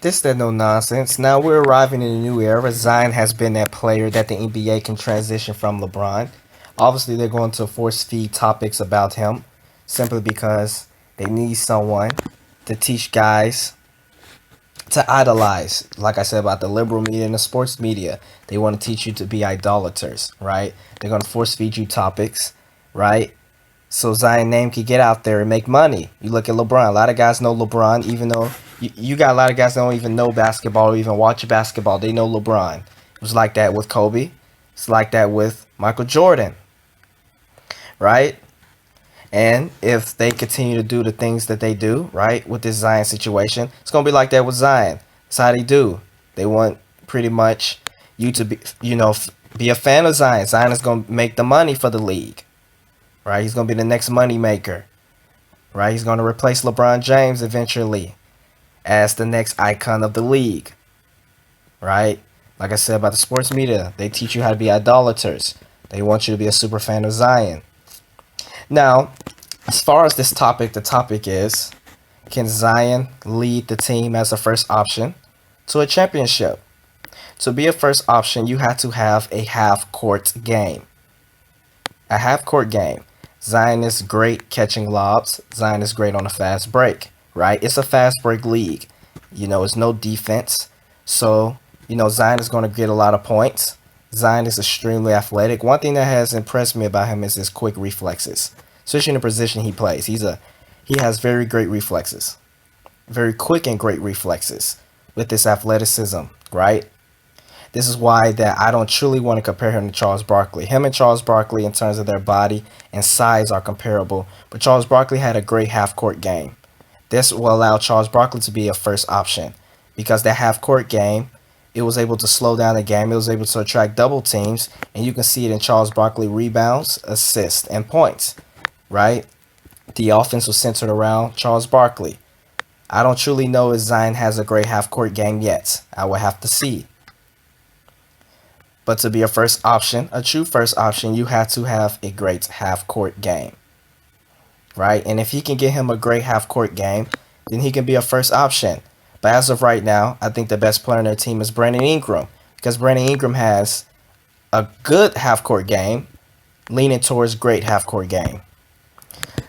This that no nonsense. Now we're arriving in a new era. Zion has been that player that the NBA can transition from LeBron. Obviously, they're going to force feed topics about him simply because they need someone to teach guys to idolize. Like I said about the liberal media and the sports media, they want to teach you to be idolaters, right? They're going to force feed you topics, right? So Zion name can get out there and make money. You look at LeBron. A lot of guys know LeBron, even though you got a lot of guys that don't even know basketball or even watch basketball. They know LeBron. It was like that with Kobe. It's like that with Michael Jordan, right? And if they continue to do the things that they do, right, with this Zion situation, it's gonna be like that with Zion. That's how they do. They want pretty much you to be, be a fan of Zion. Zion is gonna make the money for the league, right? He's gonna be the next money maker, right? He's gonna replace LeBron James eventually as the next icon of the league, right? Like I said about the sports media, they teach you how to be idolaters. They want you to be a super fan of Zion. Now, as far as this topic, the topic is, can Zion lead the team as a first option to a championship? To be a first option, you have to have a half court game. A half court game. Zion is great catching lobs. Zion is great on a fast break, right? It's a fast break league. It's no defense. So, Zion is going to get a lot of points. Zion is extremely athletic. One thing that has impressed me about him is his quick reflexes, especially in the position he plays. He has very great reflexes, very quick and great reflexes with this athleticism, right? This is why that I don't truly want to compare him to Charles Barkley. Him and Charles Barkley in terms of their body and size are comparable, but Charles Barkley had a great half-court game. This will allow Charles Barkley to be a first option because that half-court game, it was able to slow down the game. It was able to attract double teams, and you can see it in Charles Barkley rebounds, assists, and points, right? The offense was centered around Charles Barkley. I don't truly know if Zion has a great half-court game yet. I will have to see. But to be a first option, a true first option, you have to have a great half-court game, right? And if he can get him a great half-court game, then he can be a first option. But as of right now, I think the best player on their team is Brandon Ingram because Brandon Ingram has a good half-court game, leaning towards great half-court game.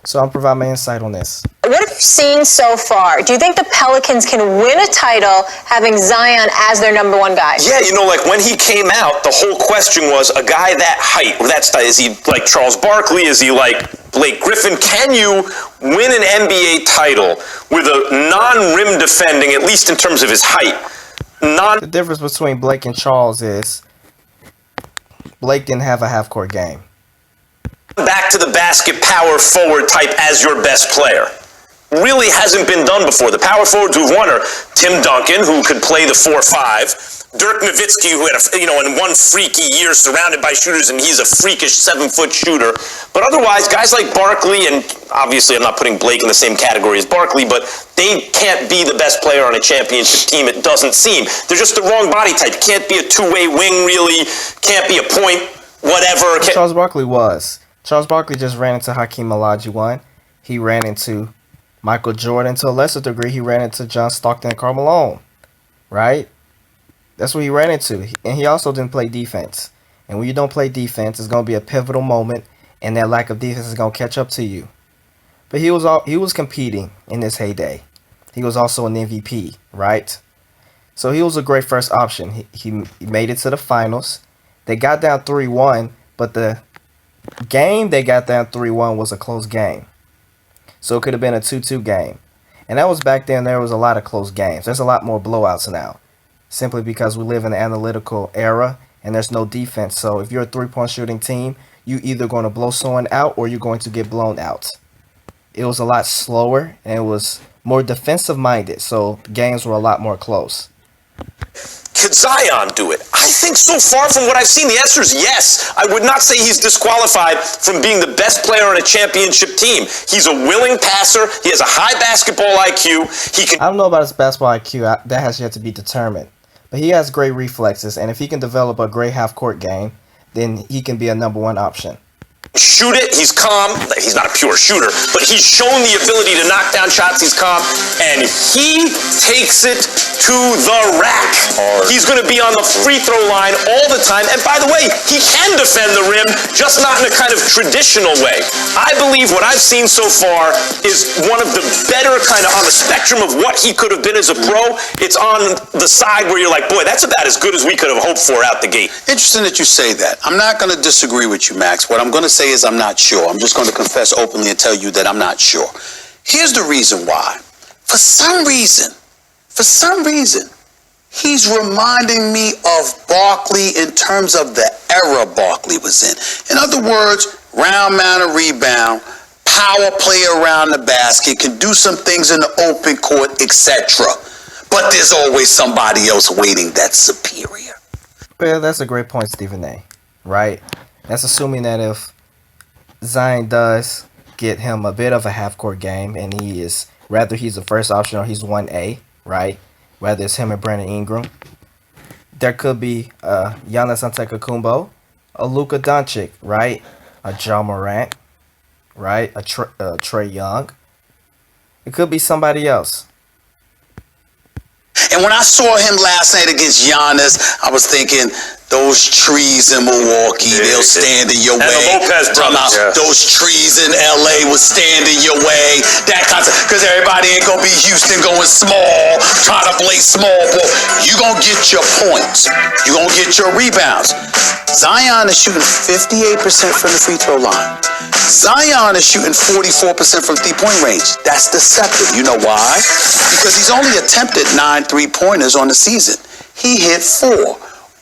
So I'll provide my insight on this. What have you seen so far? Do you think the Pelicans can win a title having Zion as their number one guy? Yeah, like when he came out, the whole question was a guy that height, is he like Charles Barkley? Is he like Blake Griffin? Can you win an NBA title with a non-rim defending, at least in terms of his height? The difference between Blake and Charles is Blake didn't have a half-court game. Back to the basket power forward type as your best player. Really hasn't been done before. The power forwards who've won are Tim Duncan, who could play the 4-5, Dirk Nowitzki, who had in one freaky year surrounded by shooters, and he's a freakish 7-foot shooter. But otherwise, guys like Barkley, and obviously I'm not putting Blake in the same category as Barkley, but they can't be the best player on a championship team, it doesn't seem. They're just the wrong body type. Can't be a two-way wing, really. Can't be a point, whatever. Charles Barkley was. Charles Barkley just ran into Hakeem Olajuwon. He ran into Michael Jordan. To a lesser degree, he ran into John Stockton and Karl Malone, right? That's what he ran into. And he also didn't play defense. And when you don't play defense, it's going to be a pivotal moment, and that lack of defense is going to catch up to you. But he was competing in his heyday. He was also an MVP, right? So he was a great first option. He made it to the finals. They got down 3-1, but the game they got down 3-1 was a close game. So it could have been a 2-2 game. And that was back then. There was a lot of close games. There's a lot more blowouts now, simply because we live in an analytical era and there's no defense. So if you're a three-point shooting team, you either going to blow someone out or you're going to get blown out. It was a lot slower and it was more defensive minded. So games were a lot more close. Could Zion do it? I think so far from what I've seen, the answer is yes. I would not say he's disqualified from being the best player on a championship team. He's a willing passer. He has a high basketball IQ. I don't know about his basketball IQ. That has yet to be determined. But he has great reflexes, and if he can develop a great half-court game, then he can be a number one option. shoot it. He's calm. He's not a pure shooter, but he's shown the ability to knock down shots. He's calm, and he takes it to the rack. He's going to be on the free throw line all the time. And by the way, he can defend the rim, just not in a kind of traditional way. I believe what I've seen so far is one of the better kind of on the spectrum of what he could have been as a pro. It's on the side where you're like, boy, that's about as good as we could have hoped for out the gate. Interesting that you say that. I'm not going to disagree with you, Max. What I'm going to say is I'm not sure. I'm just going to confess openly and tell you that I'm not sure. Here's the reason why. For some reason, he's reminding me of Barkley in terms of the era Barkley was in. In other words, round, man, and rebound, power play around the basket, can do some things in the open court, etc. But there's always somebody else waiting that's superior. Well, that's a great point, Stephen A. Right? That's assuming that if Zion does get him a bit of a half-court game, and he is, whether he's the first option or he's 1A, right? Whether it's him and Brandon Ingram, there could be Giannis Antetokounmpo, a Luka Doncic, right? A Ja Morant, right? A Trae Young. It could be somebody else. And when I saw him last night against Giannis, I was thinking, those trees in Milwaukee, they'll stand in your way. And the Lopez brothers, Those trees in LA will stand in your way. That kind of, because everybody ain't going to be Houston going small, trying to play small ball. You're going to get your points. You're going to get your rebounds. Zion is shooting 58% from the free throw line. Zion is shooting 44% from three-point range. That's deceptive. You know why? Because he's only attempted 9 3-pointers on the season. He hit 4.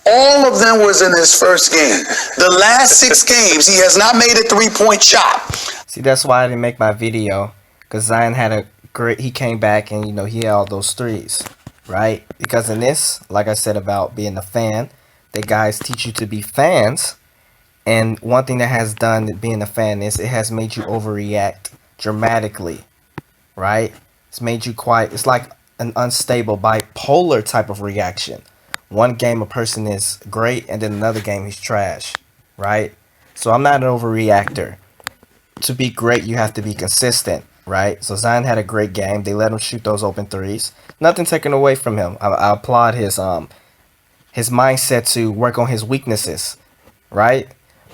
All of them was in his first game. The last 6 games, he has not made a 3-point shot. See, that's why I didn't make my video, because Zion had a great, he came back and, he had all those threes, right? Because in this, like I said about being a fan, the guys teach you to be fans. And one thing that has done being a fan is it has made you overreact dramatically, right? It's made you it's like an unstable bipolar type of reaction. One game a person is great and then another game he's trash, right? So I'm not an overreactor. To be great, you have to be consistent, right? So Zion had a great game. They let him shoot those open threes. Nothing taken away from him. I applaud his mindset to work on his weaknesses, right?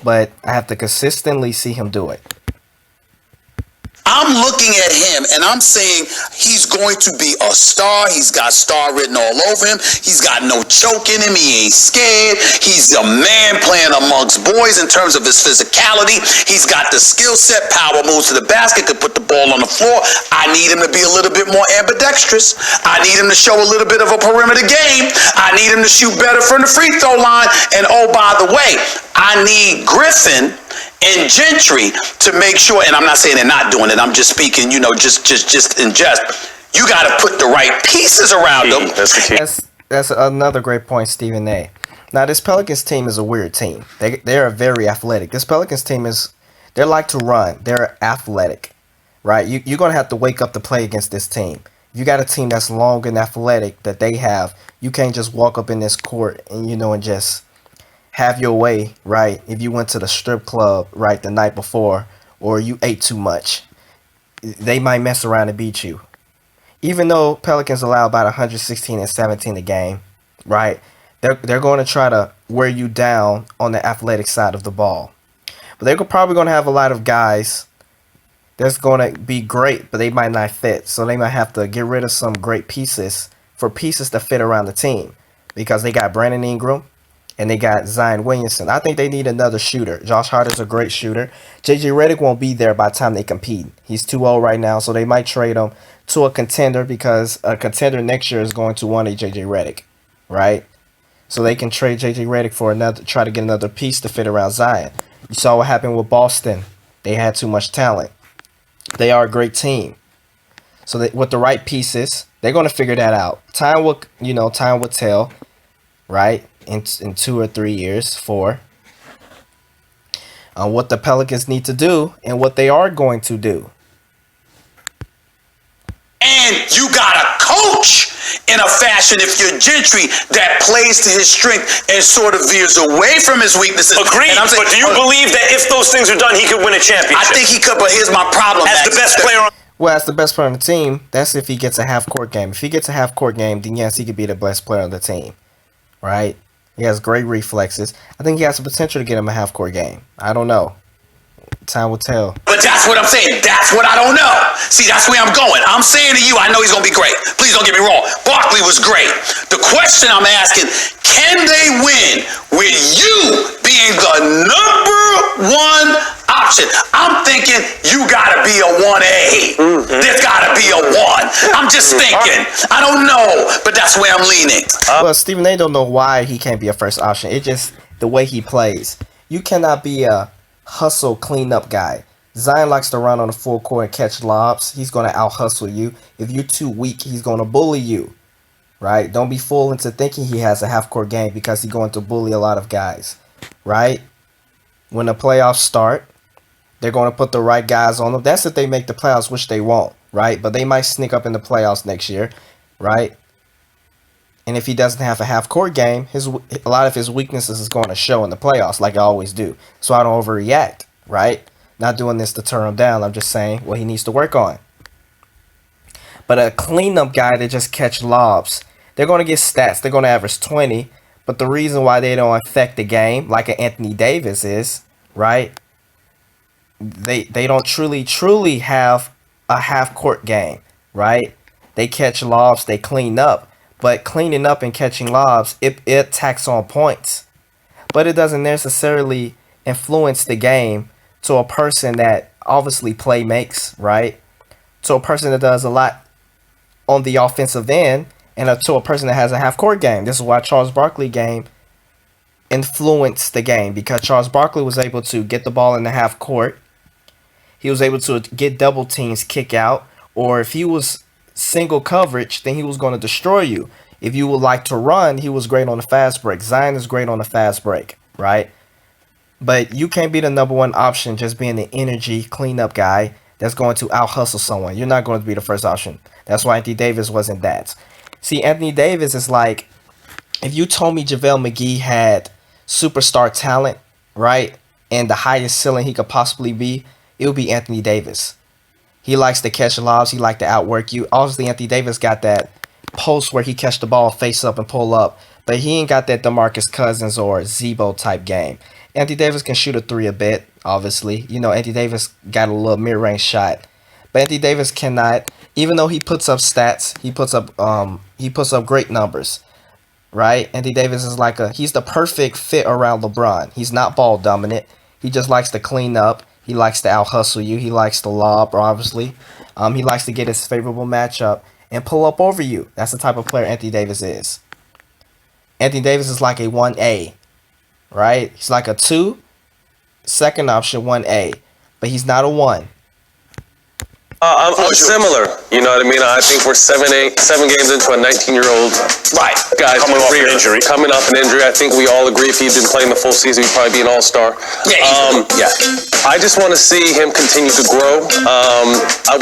But I have to consistently see him do it. I'm looking at him and I'm saying he's going to be a star. He's got star written all over him. He's got no choke in him. He ain't scared. He's a man playing amongst boys in terms of his physicality. He's got the skill set, power moves to the basket, could put the ball on the floor. I need him to be a little bit more ambidextrous. I need him to show a little bit of a perimeter game. I need him to shoot better from the free throw line. And oh, by the way, I need Griffin and Gentry to make sure, and I'm not saying they're not doing it, I'm just speaking, just in jest. You got to put the right pieces around them. That's another great point, Stephen A. Now, this Pelicans team is a weird team. They're very athletic. This Pelicans team they like to run. They're athletic, right? You're going to have to wake up to play against this team. You got a team that's long and athletic that they have. You can't just walk up in this court and, and just have your way, right? If you went to the strip club, right, the night before, or you ate too much, they might mess around and beat you. Even though Pelicans allow about 116 and 17 a game, right? They're going to try to wear you down on the athletic side of the ball. But they're probably going to have a lot of guys that's going to be great, but they might not fit. So they might have to get rid of some great pieces for pieces to fit around the team. Because they got Brandon Ingram, and they got Zion Williamson. I think they need another shooter. Josh Hart's a great shooter. JJ Redick won't be there by the time they compete. He's too old right now, so they might trade him to a contender because a contender next year is going to want a JJ Redick, right? So they can trade JJ Redick for try to get another piece to fit around Zion. You saw what happened with Boston. They had too much talent. They are a great team. So with the right pieces, they're going to figure that out. Time will tell, right? In 2 or 3 years, 4, on what the Pelicans need to do and what they are going to do. And you got a coach in a fashion, if you're Gentry, that plays to his strength and sort of veers away from his weaknesses. Agreed, And I'm saying, but do you believe that if those things are done, he could win a championship? I think he could, but here's my problem. As Max. the best player on Well, as the best player on the team, that's if he gets a half-court game. If he gets a half-court game, then yes, he could be the best player on the team, right? He has great reflexes. I think he has the potential to get him a half-court game. I don't know. Time will tell. But that's what I'm saying. That's what I don't know. See, that's where I'm going. I'm saying to you, I know he's going to be great. Please don't get me wrong. Barkley was great. The question I'm asking, can they win with you being the number one option? I'm thinking you got to be a 1A. There's got to be a 1. I'm just thinking. I don't know, but that's where I'm leaning. Well, Stephen A. don't know why he can't be a first option. It's just the way he plays. You cannot be a hustle cleanup guy. Zion likes to run on the full court and catch lobs. He's going to out hustle you. If you're too weak, he's going to bully you. Right? Don't be fooled into thinking he has a half court game because he's going to bully a lot of guys. Right? When the playoffs start, they're going to put the right guys on them. That's if they make the playoffs, which they won't. Right? But they might sneak up in the playoffs next year. Right? And if he doesn't have a half-court game, a lot of his weaknesses is going to show in the playoffs, like I always do. So I don't overreact, right? Not doing this to turn him down. I'm just saying what he needs to work on. But a cleanup guy that just catch lobs, they're going to get stats. They're going to average 20. But the reason why they don't affect the game, like an Anthony Davis is, right? They don't truly have a half-court game, right? They catch lobs, they clean up. But cleaning up and catching lobs, it tacks on points. But it doesn't necessarily influence the game to a person that obviously play makes, right? To a person that does a lot on the offensive end, and to a person that has a half-court game. This is why Charles Barkley game influenced the game, because Charles Barkley was able to get the ball in the half court. He was able to get double teams, kick out, or if he was single coverage, then he was going to destroy you. If you would like to run, he was great on the fast break. Zion is great on the fast break, right? But you can't be the number one option just being the energy cleanup guy that's going to out hustle someone. You're not going to be the first option. That's why Anthony Davis wasn't that. See, Anthony Davis is like, if you told me JaVale McGee had superstar talent, right, and the highest ceiling he could possibly be, it would be Anthony Davis. He likes to catch lobs. He likes to outwork you. Obviously, Anthony Davis got that post where he catch the ball face up and pull up. But he ain't got that DeMarcus Cousins or Zebo type game. Anthony Davis can shoot a three a bit, obviously. You know, Anthony Davis got a little mid-range shot. But Anthony Davis cannot, even though he puts up stats, he puts up great numbers. Right? Anthony Davis is he's the perfect fit around LeBron. He's not ball dominant. He just likes to clean up. He likes to out-hustle you. He likes to lob, obviously. He likes to get his favorable matchup and pull up over you. That's the type of player Anthony Davis is. Anthony Davis is like a 1A, right? He's like a 2, second option, 1A. But he's not a 1. I'm similar. You know what I mean? I think we're 7 games into a 19-year-old guy's career. Coming off an injury. I think we all agree if he'd been playing the full season, he'd probably be an all-star. Yeah. I just want to see him continue to grow.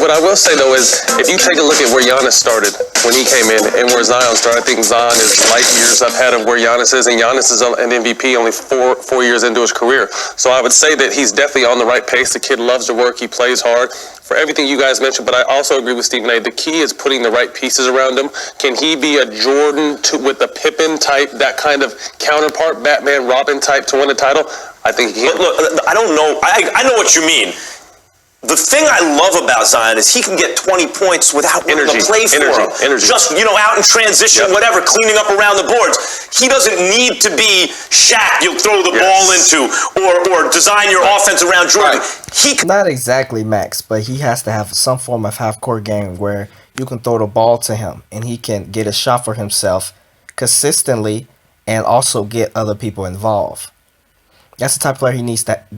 What I will say, though, is if you take a look at where Giannis started when he came in and where Zion started, I think Zion is light years ahead of where Giannis is, and Giannis is an MVP only four years into his career. So I would say that he's definitely on the right pace. The kid loves to work. He plays hard. For everything you guys mentioned, but I also agree with Stephen A. The key is putting the right pieces around him. Can he be a Jordan with a Pippen type, that kind of counterpart, Batman, Robin type to win a title? I think he can. Look, I don't know. I know what you mean. The thing I love about Zion is he can get 20 points without wanting to play for him. Just, out in transition, whatever, cleaning up around the boards. He doesn't need to be Shaq you'll throw the ball into or design your offense around Jordan. Not exactly Max, but he has to have some form of half-court game where you can throw the ball to him and he can get a shot for himself consistently and also get other people involved. That's the type of player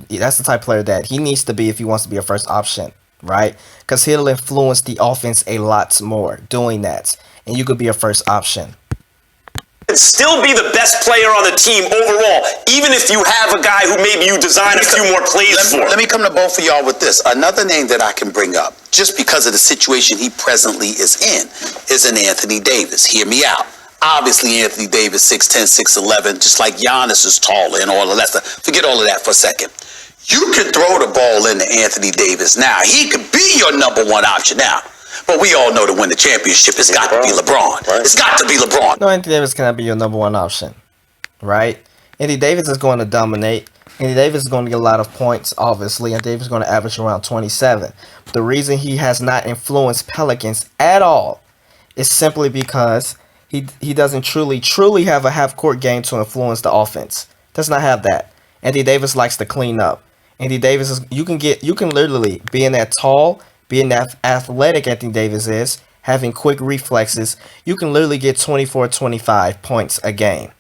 that's the type of player that he needs to be if he wants to be a first option, right? Because he'll influence the offense a lot more doing that. And you could be a first option. could still be the best player on the team overall, even if you have a guy who maybe you design a few more plays for. Let me come to both of y'all with this. Another name that I can bring up, just because of the situation he presently is in, is an Anthony Davis. Hear me out. Obviously, Anthony Davis, 6'10", 6'11", just like Giannis is taller and all of that stuff. Forget all of that for a second. You can throw the ball into Anthony Davis now. He could be your number one option now. But we all know to win the championship, it's got to be LeBron. Right? It's got to be LeBron. No, Anthony Davis cannot be your number one option, right? Anthony Davis is going to dominate. Anthony Davis is going to get a lot of points, obviously. And Davis is going to average around 27. But the reason he has not influenced Pelicans at all is simply because he doesn't truly have a half-court game to influence the offense. Does not have that. Anthony Davis likes to clean up. Anthony Davis is you can literally being that tall, being that athletic Anthony Davis is, having quick reflexes, you can literally get 24, 25 points a game.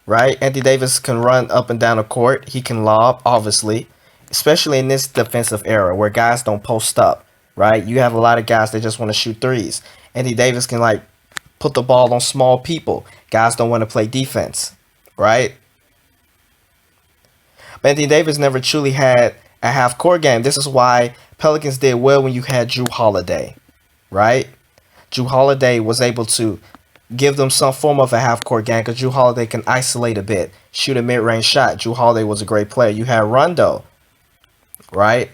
Right? Anthony Davis can run up and down the court. He can lob, obviously, especially in this defensive era where guys don't post up. Right? You have a lot of guys that just want to shoot threes. Anthony Davis can like put the ball on small people. Guys don't want to play defense. Right? But Anthony Davis never truly had a half-court game. This is why Pelicans did well when you had Jrue Holiday. Right? Jrue Holiday was able to give them some form of a half-court game because Jrue Holiday can isolate a bit, shoot a mid-range shot. Jrue Holiday was a great player. You had Rondo. Right?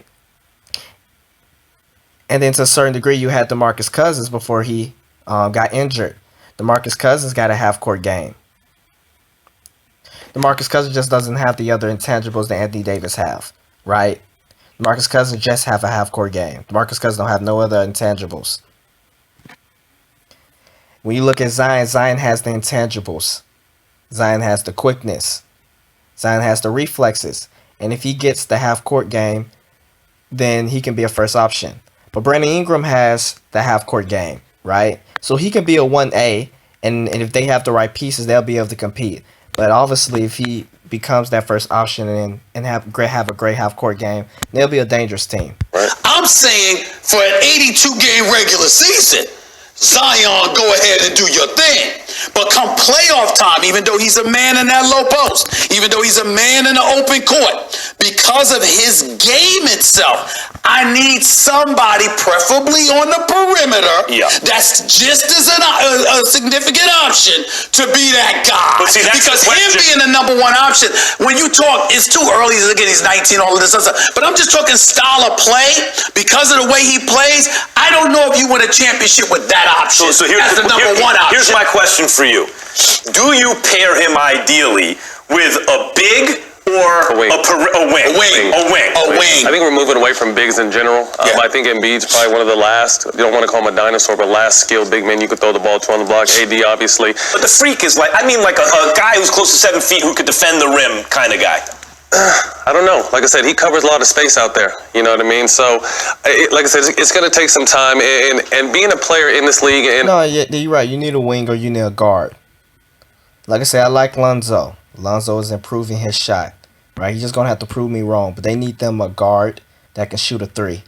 And then to a certain degree, you had DeMarcus Cousins before he got injured. DeMarcus Cousins got a half-court game. DeMarcus Cousins just doesn't have the other intangibles that Anthony Davis have, right? DeMarcus Cousins just have a half-court game. DeMarcus Cousins don't have no other intangibles. When you look at Zion, Zion has the intangibles. Zion has the quickness. Zion has the reflexes. And if he gets the half-court game, then he can be a first option. But Brandon Ingram has the half-court game, right? So he can be a 1A, and if they have the right pieces, they'll be able to compete. But obviously, if he becomes that first option and have a great half-court game, they'll be a dangerous team. Right. I'm saying for an 82-game regular season, Zion, go ahead and do your thing. But come playoff time, even though he's a man in that low post, even though he's a man in the open court, because of his game itself, I need somebody, preferably on the perimeter, that's just as a significant option to be that guy. But see, because him being the number one option, when you talk, it's too early. Again, he's 19, all of this stuff. But I'm just talking style of play. Because of the way he plays, I don't know if you win a championship with that option. So here's the number one option. Here's my question for you. Do you pair him ideally with a big or a wing? I think we're moving away from bigs in general. I think Embiid's probably one of the last, you don't want to call him a dinosaur, but last skilled big man you could throw the ball to on the block. AD, obviously. But the freak is like a guy who's close to 7 feet who could defend the rim kind of guy. I don't know. Like I said, he covers a lot of space out there. You know what I mean? So, like I said, it's going to take some time. And being a player in this league. No, you're right. You need a wing or you need a guard. Like I said, I like Lonzo. Lonzo is improving his shot. Right? He's just going to have to prove me wrong. But they need them a guard that can shoot a three.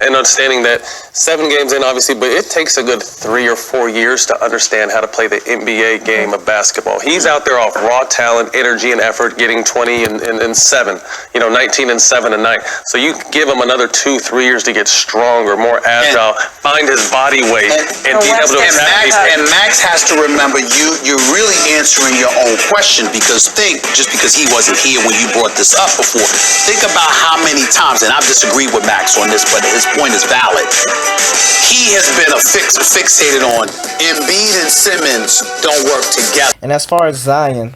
And understanding that 7 games in, obviously, but it takes a good 3 or 4 years to understand how to play the NBA game of basketball. He's out there off raw talent, energy, and effort, getting 20 and 7, 19 and 7 a night. So you give him another 2-3 years to get stronger, more agile, find his body weight, and be able to attack. And Max has to remember you're really answering your own question, because just because he wasn't here when you brought this up before, think about how many times, and I've disagreed with Max on this, but his point is valid. He has been fixated on Embiid and Simmons don't work together. And as far as Zion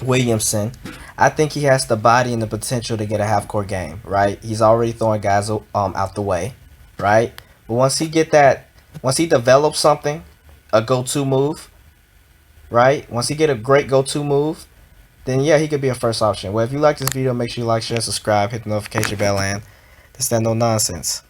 Williamson, I think he has the body and the potential to get a half-court game, right? He's already throwing guys out the way, right? But once he develops something, a go-to move, right? Once he get a great go-to move, then yeah, he could be a first option. Well, if you like this video, make sure you like, share, subscribe, hit the notification bell, and Stand no nonsense.